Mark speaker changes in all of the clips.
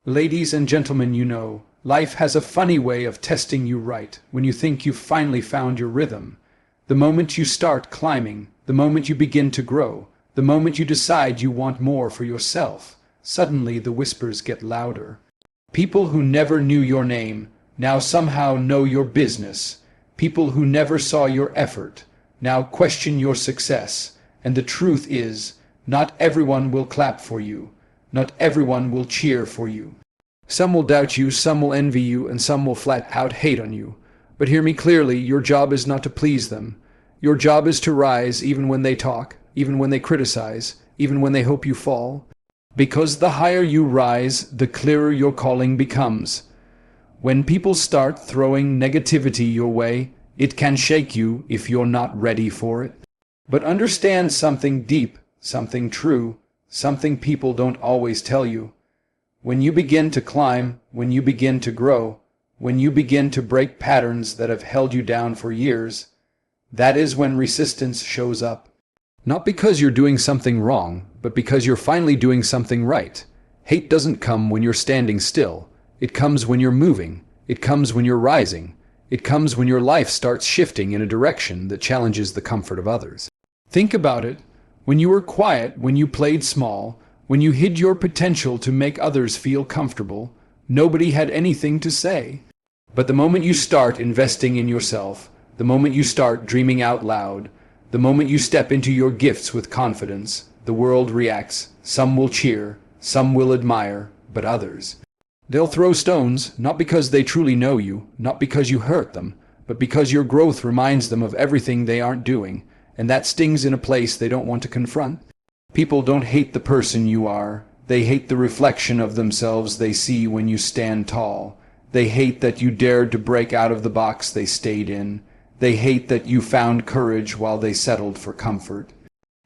Speaker 1: Ladies and gentlemen, life has a funny way of testing you right when you think you've finally found your rhythm. The moment you start climbing, the moment you begin to grow, the moment you decide you want more for yourself, suddenly the whispers get louder. People who never knew your name now somehow know your business. People who never saw your effort now question your success. And the truth is, not everyone will clap for you. Not everyone will cheer for you. Some will doubt you, some will envy you, and some will flat out hate on you. But hear me clearly, your job is not to please them. Your job is to rise even when they talk, even when they criticize, even when they hope you fall. Because the higher you rise, the clearer your calling becomes. When people start throwing negativity your way, it can shake you if you're not ready for it. But understand something deep, something true, something people don't always tell you. When you begin to climb, when you begin to grow, when you begin to break patterns that have held you down for years, that is when resistance shows up. Not because you're doing something wrong, but because you're finally doing something right. Hate doesn't come when you're standing still. It comes when you're moving. It comes when you're rising. It comes when your life starts shifting in a direction that challenges the comfort of others. Think about it. When you were quiet, when you played small, when you hid your potential to make others feel comfortable, nobody had anything to say. But the moment you start investing in yourself, the moment you start dreaming out loud, the moment you step into your gifts with confidence, the world reacts. Some will cheer, some will admire, but others, they'll throw stones, not because they truly know you, not because you hurt them, but because your growth reminds them of everything they aren't doing, and that stings in a place they don't want to confront. People don't hate the person you are. They hate the reflection of themselves they see when you stand tall. They hate that you dared to break out of the box they stayed in. They hate that you found courage while they settled for comfort.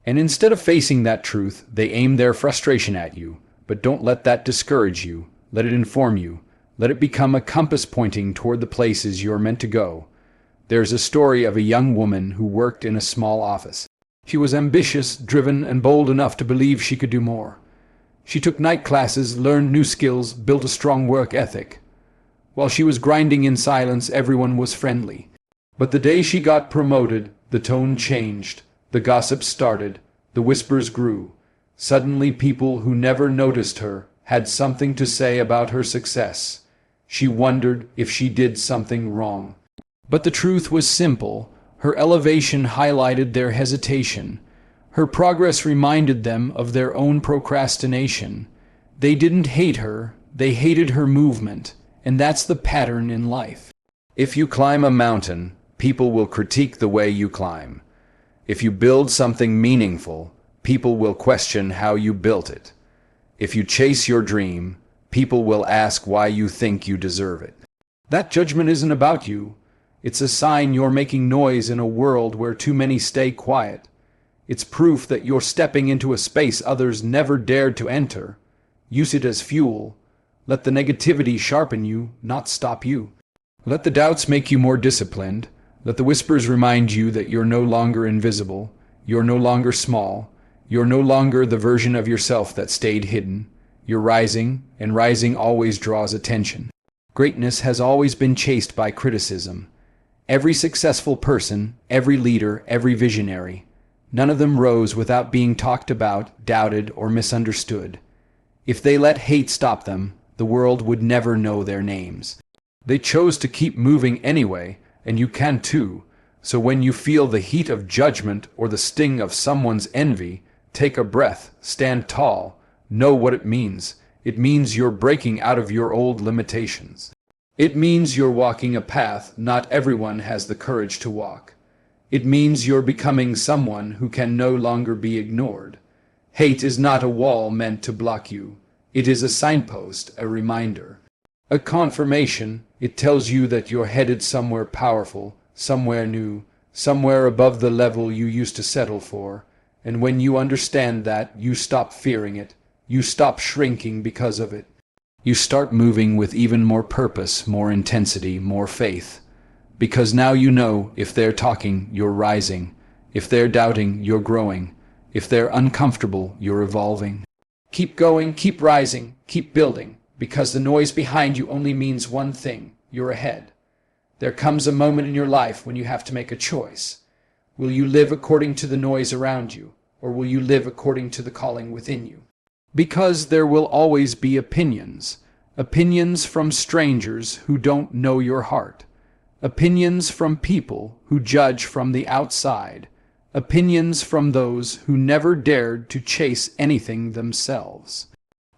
Speaker 1: And instead of facing that truth, they aim their frustration at you. But don't let that discourage you. Let it inform you. Let it become a compass pointing toward the places you're meant to go. There's a story of a young woman who worked in a small office. She was ambitious, driven, and bold enough to believe she could do more. She took night classes, learned new skills, built a strong work ethic. While she was grinding in silence, everyone was friendly. But the day she got promoted, the tone changed. The gossip started. The whispers grew. Suddenly, people who never noticed her had something to say about her success. She wondered if she did something wrong. But the truth was simple. Her elevation highlighted their hesitation. Her progress reminded them of their own procrastination. They didn't hate her, they hated her movement, and that's the pattern in life. If you climb a mountain, people will critique the way you climb. If you build something meaningful, people will question how you built it. If you chase your dream, people will ask why you think you deserve it. That judgment isn't about you. It's a sign you're making noise in a world where too many stay quiet. It's proof that you're stepping into a space others never dared to enter. Use it as fuel. Let the negativity sharpen you, not stop you. Let the doubts make you more disciplined. Let the whispers remind you that you're no longer invisible. You're no longer small. You're no longer the version of yourself that stayed hidden. You're rising, and rising always draws attention. Greatness has always been chased by criticism. Every successful person, every leader, every visionary, none of them rose without being talked about, doubted, or misunderstood. If they let hate stop them, the world would never know their names. They chose to keep moving anyway, and you can too. So when you feel the heat of judgment or the sting of someone's envy, take a breath, stand tall, know what it means. It means you're breaking out of your old limitations. It means you're walking a path not everyone has the courage to walk. It means you're becoming someone who can no longer be ignored. Hate is not a wall meant to block you. It is a signpost, a reminder, a confirmation. It tells you that you're headed somewhere powerful, somewhere new, somewhere above the level you used to settle for. And when you understand that, you stop fearing it. You stop shrinking because of it. You start moving with even more purpose, more intensity, more faith. Because now you know if they're talking, you're rising. If they're doubting, you're growing. If they're uncomfortable, you're evolving. Keep going, keep rising, keep building. because the noise behind you only means one thing: you're ahead. There comes a moment in your life when you have to make a choice. Will you live according to the noise around you, or will you live according to the calling within you? Because there will always be opinions. Opinions from strangers who don't know your heart. Opinions from people who judge from the outside. Opinions from those who never dared to chase anything themselves.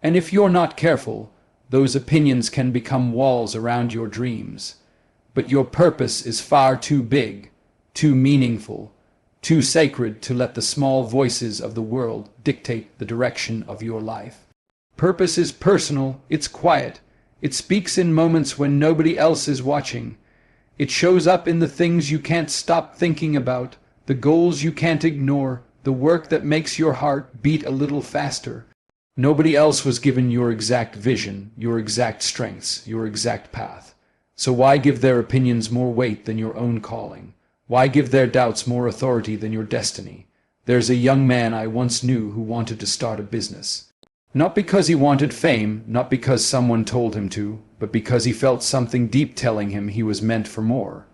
Speaker 1: And if you're not careful, those opinions can become walls around your dreams. But your purpose is far too big, too meaningful, too sacred to let the small voices of the world dictate the direction of your life. Purpose is personal, it's quiet, it speaks in moments when nobody else is watching. It shows up in the things you can't stop thinking about, the goals you can't ignore, the work that makes your heart beat a little faster. Nobody else was given your exact vision, your exact strengths, your exact path. So why give their opinions more weight than your own calling? Why give their doubts more authority than your destiny? There's a young man I once knew who wanted to start a business. Not because he wanted fame, not because someone told him to, but because he felt something deep telling him he was meant for more.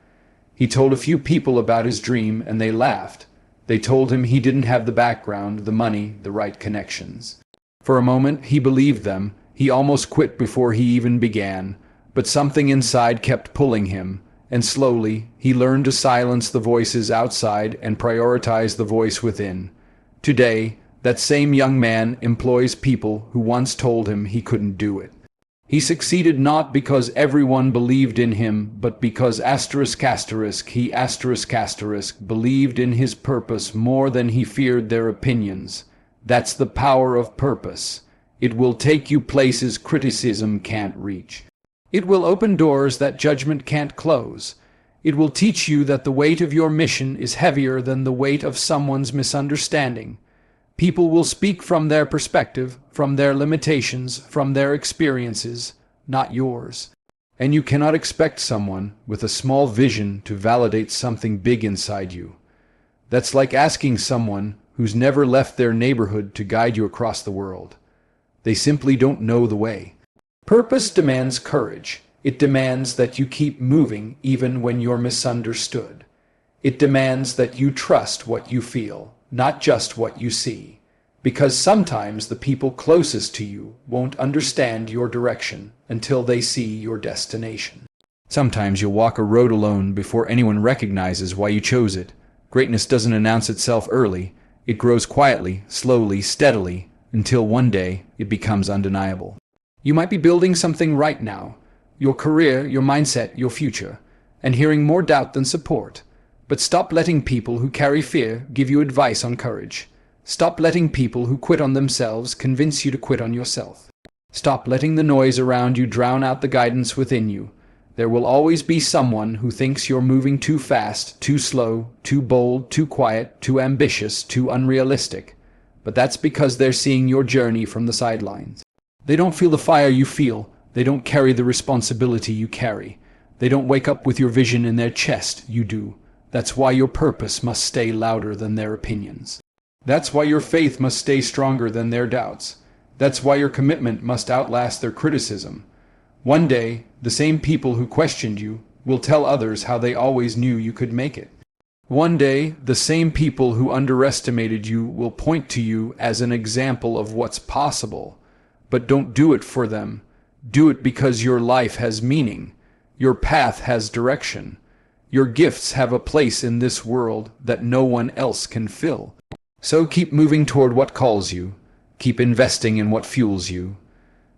Speaker 1: He told a few people about his dream and they laughed. They told him he didn't have the background, the money, the right connections. For a moment he believed them. He almost quit before he even began, but something inside kept pulling him, and slowly he learned to silence the voices outside and prioritize the voice within. Today, that same young man employs people who once told him he couldn't do it. He succeeded not because everyone believed in him, but because he believed in his purpose more than he feared their opinions. That's the power of purpose. It will take you places criticism can't reach. It will open doors that judgment can't close. It will teach you that the weight of your mission is heavier than the weight of someone's misunderstanding. People will speak from their perspective, from their limitations, from their experiences, not yours. And you cannot expect someone with a small vision to validate something big inside you. That's like asking someone who's never left their neighborhood to guide you across the world. They simply don't know the way. Purpose demands courage. It demands that you keep moving even when you're misunderstood. It demands that you trust what you feel, not just what you see. Because sometimes the people closest to you won't understand your direction until they see your destination. Sometimes you'll walk a road alone before anyone recognizes why you chose it. Greatness doesn't announce itself early. It grows quietly, slowly, steadily, until one day it becomes undeniable. You might be building something right now, your career, your mindset, your future, and hearing more doubt than support. But stop letting people who carry fear give you advice on courage. Stop letting people who quit on themselves convince you to quit on yourself. Stop letting the noise around you drown out the guidance within you. There will always be someone who thinks you're moving too fast, too slow, too bold, too quiet, too ambitious, too unrealistic. But that's because they're seeing your journey from the sidelines. They don't feel the fire you feel. They don't carry the responsibility you carry. They don't wake up with your vision in their chest. You do. That's why your purpose must stay louder than their opinions. That's why your faith must stay stronger than their doubts. That's why your commitment must outlast their criticism. One day, the same people who questioned you will tell others how they always knew you could make it. One day, the same people who underestimated you will point to you as an example of what's possible. But don't do it for them. Do it because your life has meaning. Your path has direction. Your gifts have a place in this world that no one else can fill. So keep moving toward what calls you. Keep investing in what fuels you.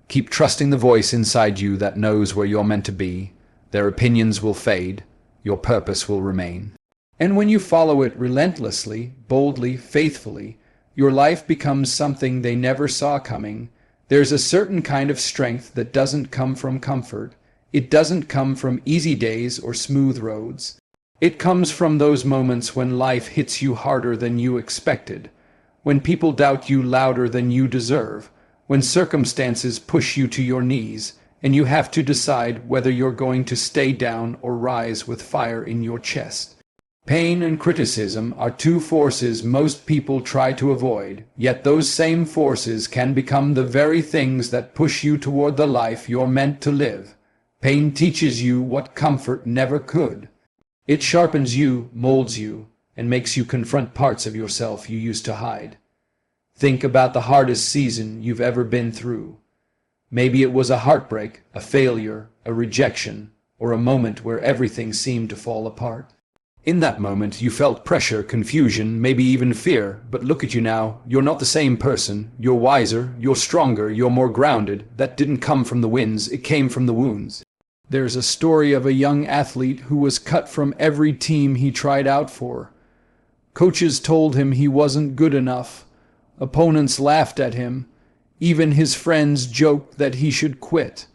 Speaker 1: Keep trusting the voice inside you that knows where you're meant to be. Their opinions will fade. Your purpose will remain. And when you follow it relentlessly, boldly, faithfully, your life becomes something they never saw coming. There's a certain kind of strength that doesn't come from comfort. It doesn't come from easy days or smooth roads. It comes from those moments when life hits you harder than you expected, when people doubt you louder than you deserve, when circumstances push you to your knees, and you have to decide whether you're going to stay down or rise with fire in your chest. Pain and criticism are two forces most people try to avoid, yet those same forces can become the very things that push you toward the life you're meant to live. Pain teaches you what comfort never could. It sharpens you, molds you, and makes you confront parts of yourself you used to hide. Think about the hardest season you've ever been through. Maybe it was a heartbreak, a failure, a rejection, or a moment where everything seemed to fall apart. In that moment, you felt pressure, confusion, maybe even fear, but look at you now. You're not the same person. You're wiser, you're stronger, you're more grounded. That didn't come from the wins, it came from the wounds. There's a story of a young athlete who was cut from every team he tried out for. Coaches told him he wasn't good enough. Opponents laughed at him. Even his friends joked that he should quit.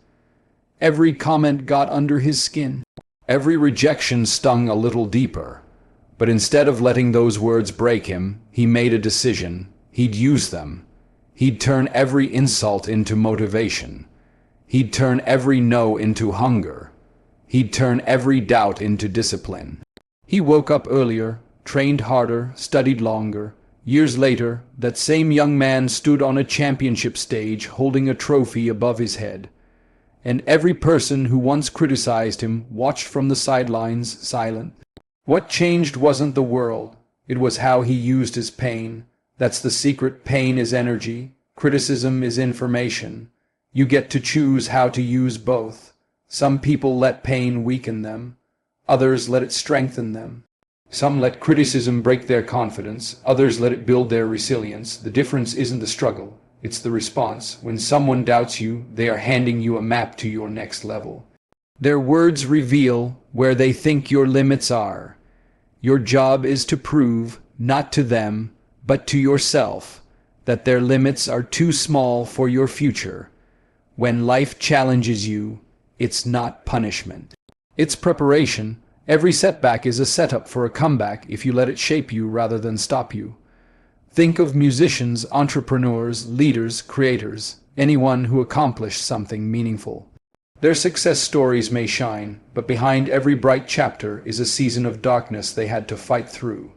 Speaker 1: Every comment got under his skin. Every rejection stung a little deeper. But instead of letting those words break him, he made a decision. He'd use them. He'd turn every insult into motivation. He'd turn every no into hunger. He'd turn every doubt into discipline. He woke up earlier, trained harder, studied longer. Years later, that same young man stood on a championship stage holding a trophy above his head. And every person who once criticized him watched from the sidelines, silent. What changed wasn't the world. It was how he used his pain. That's the secret. Pain is energy. Criticism is information. You get to choose how to use both. Some people let pain weaken them. Others let it strengthen them. Some let criticism break their confidence. Others let it build their resilience. The difference isn't the struggle. It's the response. When someone doubts you, they are handing you a map to your next level. Their words reveal where they think your limits are. Your job is to prove, not to them, but to yourself, that their limits are too small for your future. When life challenges you, it's not punishment. It's preparation. Every setback is a setup for a comeback if you let it shape you rather than stop you. Think of musicians, entrepreneurs, leaders, creators, anyone who accomplished something meaningful. Their success stories may shine, but behind every bright chapter is a season of darkness they had to fight through.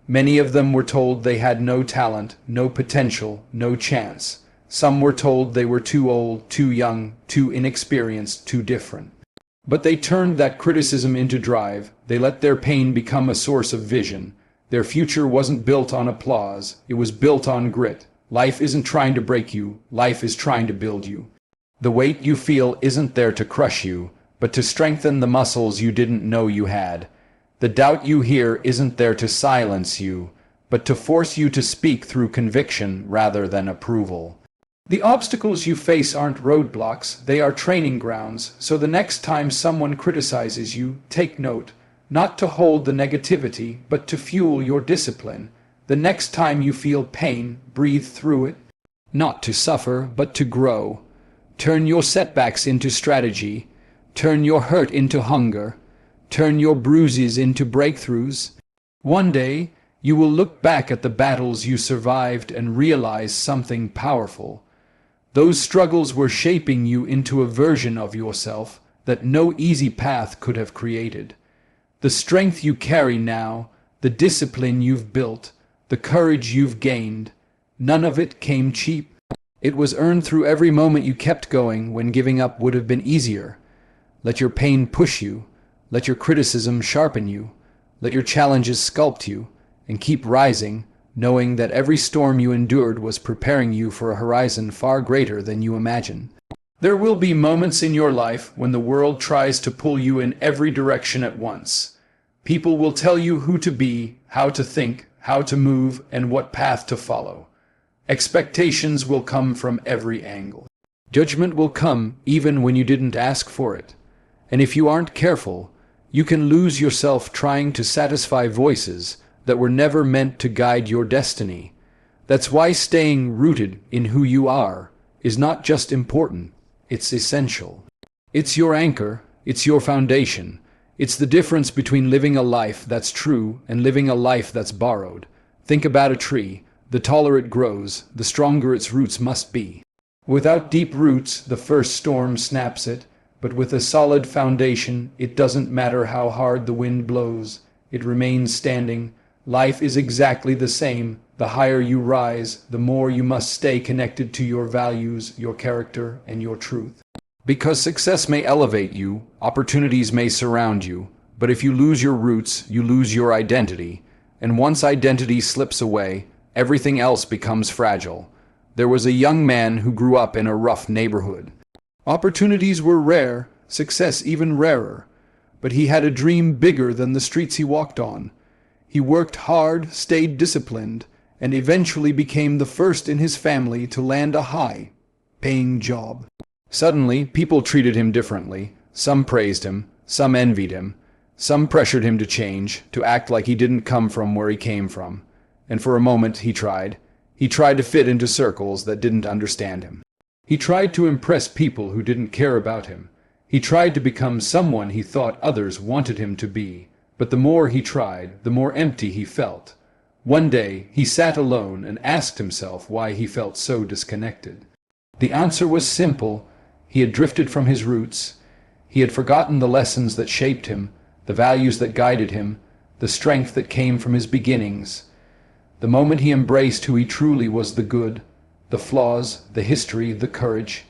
Speaker 1: Many of them were told they had no talent, no potential, no chance. Some were told they were too old, too young, too inexperienced, too different. But they turned that criticism into drive. They let their pain become a source of vision. Their future wasn't built on applause. It was built on grit. Life isn't trying to break you. Life is trying to build you. The weight you feel isn't there to crush you, but to strengthen the muscles you didn't know you had. The doubt you hear isn't there to silence you, but to force you to speak through conviction rather than approval. The obstacles you face aren't roadblocks, they are training grounds, so the next time someone criticizes you, take note, not to hold the negativity, but to fuel your discipline. The next time you feel pain, breathe through it, not to suffer, but to grow. Turn your setbacks into strategy, turn your hurt into hunger, turn your bruises into breakthroughs. One day, you will look back at the battles you survived and realize something powerful. Those struggles were shaping you into a version of yourself that no easy path could have created. The strength you carry now, the discipline you've built, the courage you've gained, none of it came cheap. It was earned through every moment you kept going when giving up would have been easier. Let your pain push you, let your criticism sharpen you, let your challenges sculpt you, and keep rising, knowing that every storm you endured was preparing you for a horizon far greater than you imagined. There will be moments in your life when the world tries to pull you in every direction at once. People will tell you who to be, how to think, how to move, and what path to follow. Expectations will come from every angle. Judgment will come even when you didn't ask for it. And if you aren't careful, you can lose yourself trying to satisfy voices that were never meant to guide your destiny. That's why staying rooted in who you are is not just important, it's essential. It's your anchor, it's your foundation. It's the difference between living a life that's true and living a life that's borrowed. Think about a tree. The taller it grows, the stronger its roots must be. Without deep roots, the first storm snaps it, but with a solid foundation, it doesn't matter how hard the wind blows. it remains standing. Life is exactly the same. The higher you rise, the more you must stay connected to your values, your character, and your truth. Because success may elevate you, opportunities may surround you, but if you lose your roots, you lose your identity. And once identity slips away, everything else becomes fragile. There was a young man who grew up in a rough neighborhood. Opportunities were rare, success even rarer. But he had a dream bigger than the streets he walked on. He worked hard, stayed disciplined, and eventually became the first in his family to land a high-paying job. Suddenly, people treated him differently. Some praised him, some envied him, some pressured him to change, to act like he didn't come from where he came from. And for a moment he tried. He tried to fit into circles that didn't understand him. He tried to impress people who didn't care about him. He tried to become someone he thought others wanted him to be. But the more he tried, the more empty he felt. One day, he sat alone and asked himself why he felt so disconnected. The answer was simple. He had drifted from his roots. He had forgotten the lessons that shaped him, the values that guided him, the strength that came from his beginnings. The moment he embraced who he truly was, the good, the flaws, the history, the courage,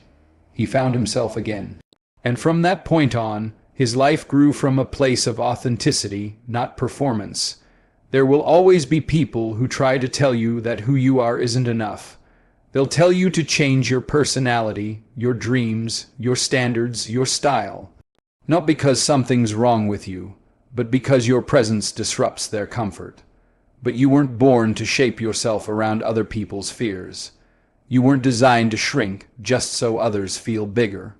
Speaker 1: he found himself again. And from that point on, his life grew from a place of authenticity, not performance. There will always be people who try to tell you that who you are isn't enough. They'll tell you to change your personality, your dreams, your standards, your style. Not because something's wrong with you, but because your presence disrupts their comfort. But you weren't born to shape yourself around other people's fears. You weren't designed to shrink just so others feel bigger.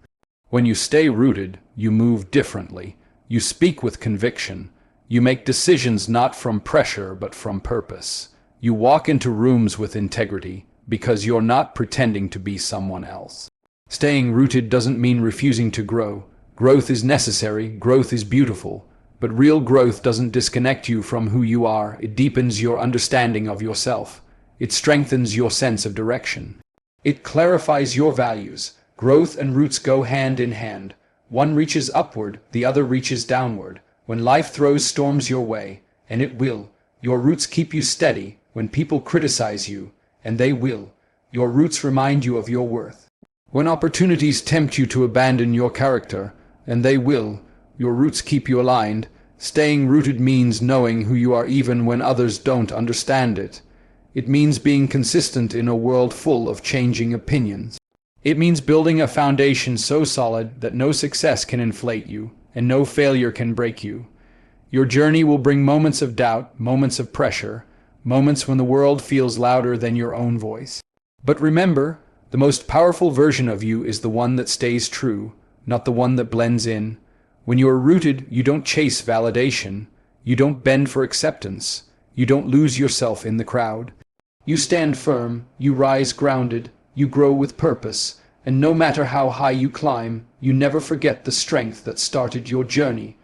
Speaker 1: When you stay rooted, you move differently. You speak with conviction. You make decisions not from pressure but from purpose. You walk into rooms with integrity because you're not pretending to be someone else. Staying rooted doesn't mean refusing to grow. Growth is necessary, growth is beautiful, but real growth doesn't disconnect you from who you are. It deepens your understanding of yourself. It strengthens your sense of direction. It clarifies your values. Growth and roots go hand in hand. One reaches upward, the other reaches downward. When life throws storms your way, and it will, your roots keep you steady. When people criticize you, and they will, your roots remind you of your worth. When opportunities tempt you to abandon your character, and they will, your roots keep you aligned. Staying rooted means knowing who you are even when others don't understand it. It means being consistent in a world full of changing opinions. It means building a foundation so solid that no success can inflate you, and no failure can break you. Your journey will bring moments of doubt, moments of pressure, moments when the world feels louder than your own voice. But remember, the most powerful version of you is the one that stays true, not the one that blends in. When you are rooted, you don't chase validation. You don't bend for acceptance. You don't lose yourself in the crowd. You stand firm, you rise grounded, you grow with purpose, and no matter how high you climb, you never forget the strength that started your journey.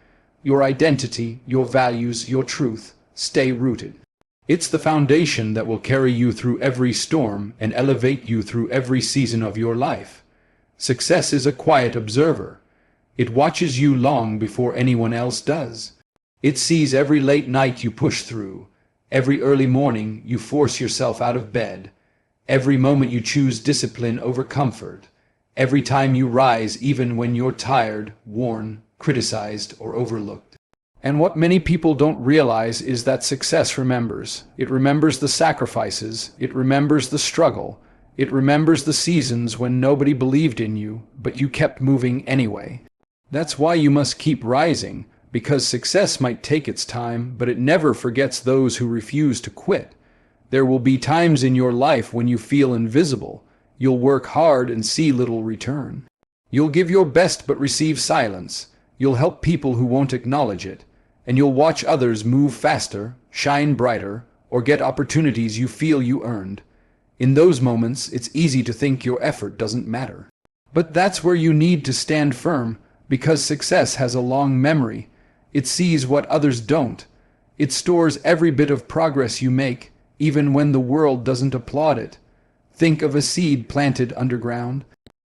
Speaker 1: Your identity, your values, your truth. Stay rooted. It's the foundation that will carry you through every storm and elevate you through every season of your life. Success is a quiet observer. It watches you long before anyone else does. It sees every late night you push through, every early morning you force yourself out of bed, every moment you choose discipline over comfort, every time you rise even when you're tired, worn, criticized, or overlooked. And what many people don't realize is that success remembers. It remembers the sacrifices. It remembers the struggle. It remembers the seasons when nobody believed in you, but you kept moving anyway. That's why you must keep rising, because success might take its time, but it never forgets those who refuse to quit. There will be times in your life when you feel invisible. You'll work hard and see little return. You'll give your best but receive silence. You'll help people who won't acknowledge it. And you'll watch others move faster, shine brighter, or get opportunities you feel you earned. In those moments, it's easy to think your effort doesn't matter. But that's where you need to stand firm, because success has a long memory. It sees what others don't. It stores every bit of progress you make, even when the world doesn't applaud it. Think of a seed planted underground.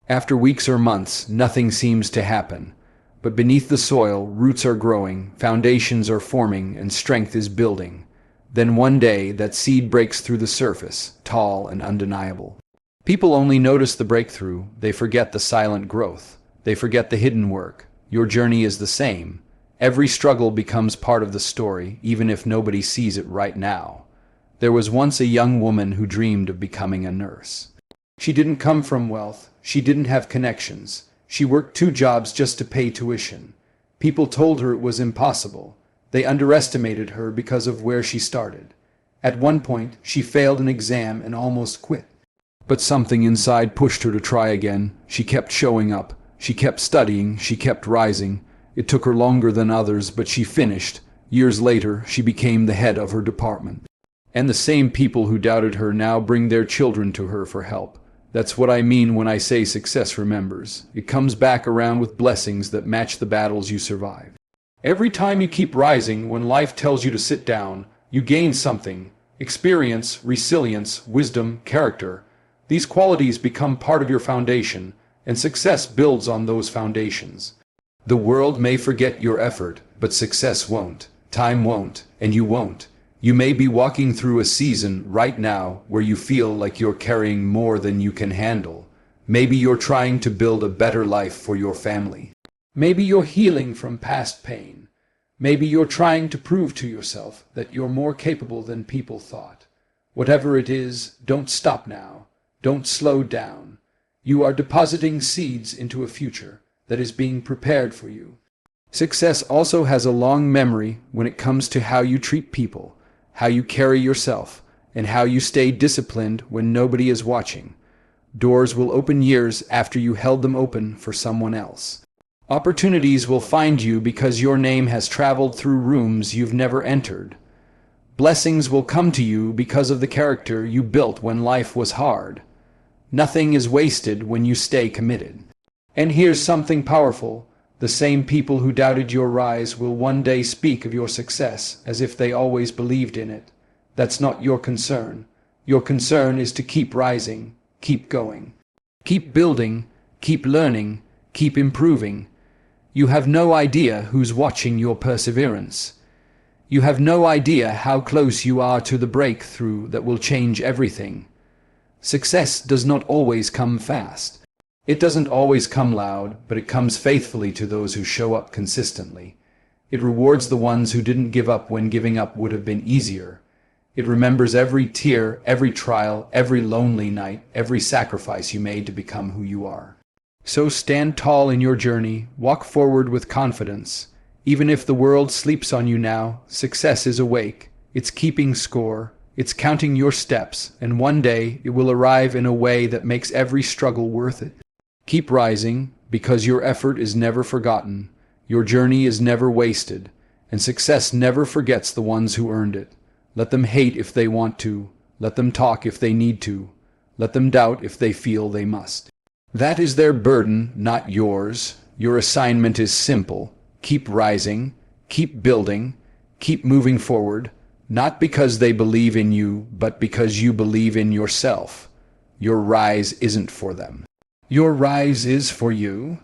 Speaker 1: After weeks or months, nothing seems to happen. But beneath the soil, roots are growing, foundations are forming, and strength is building. Then one day, that seed breaks through the surface, tall and undeniable. People only notice the breakthrough. They forget the silent growth. They forget the hidden work. Your journey is the same. Every struggle becomes part of the story, even if nobody sees it right now. There was once a young woman who dreamed of becoming a nurse. She didn't come from wealth. She didn't have connections. She worked 2 jobs just to pay tuition. People told her it was impossible. They underestimated her because of where she started. At one point, she failed an exam and almost quit. But something inside pushed her to try again. She kept showing up. She kept studying. She kept rising. It took her longer than others, but she finished. Years later, she became the head of her department. And the same people who doubted her now bring their children to her for help. That's what I mean when I say success remembers. It comes back around with blessings that match the battles you survive. Every time you keep rising, when life tells you to sit down, you gain something. Experience, resilience, wisdom, character. These qualities become part of your foundation, and success builds on those foundations. The world may forget your effort, but success won't. Time won't, and you won't. You may be walking through a season right now where you feel like you're carrying more than you can handle. Maybe you're trying to build a better life for your family. Maybe you're healing from past pain. Maybe you're trying to prove to yourself that you're more capable than people thought. Whatever it is, don't stop now. Don't slow down. You are depositing seeds into a future that is being prepared for you. Success also has a long memory when it comes to how you treat people, how you carry yourself, and how you stay disciplined when nobody is watching. Doors will open years after you held them open for someone else. Opportunities will find you because your name has traveled through rooms you've never entered. Blessings will come to you because of the character you built when life was hard. Nothing is wasted when you stay committed. And here's something powerful. The same people who doubted your rise will one day speak of your success as if they always believed in it. That's not your concern. Your concern is to keep rising, keep going. Keep building, keep learning, keep improving. You have no idea who's watching your perseverance. You have no idea how close you are to the breakthrough that will change everything. Success does not always come fast. It doesn't always come loud, but it comes faithfully to those who show up consistently. It rewards the ones who didn't give up when giving up would have been easier. It remembers every tear, every trial, every lonely night, every sacrifice you made to become who you are. So stand tall in your journey, walk forward with confidence. Even if the world sleeps on you now, success is awake. It's keeping score. It's counting your steps, and one day it will arrive in a way that makes every struggle worth it. Keep rising, because your effort is never forgotten, your journey is never wasted, and success never forgets the ones who earned it. Let them hate if they want to, let them talk if they need to, let them doubt if they feel they must. That is their burden, not yours. Your assignment is simple. Keep rising, keep building, keep moving forward, not because they believe in you, but because you believe in yourself. Your rise isn't for them. Your rise is for you.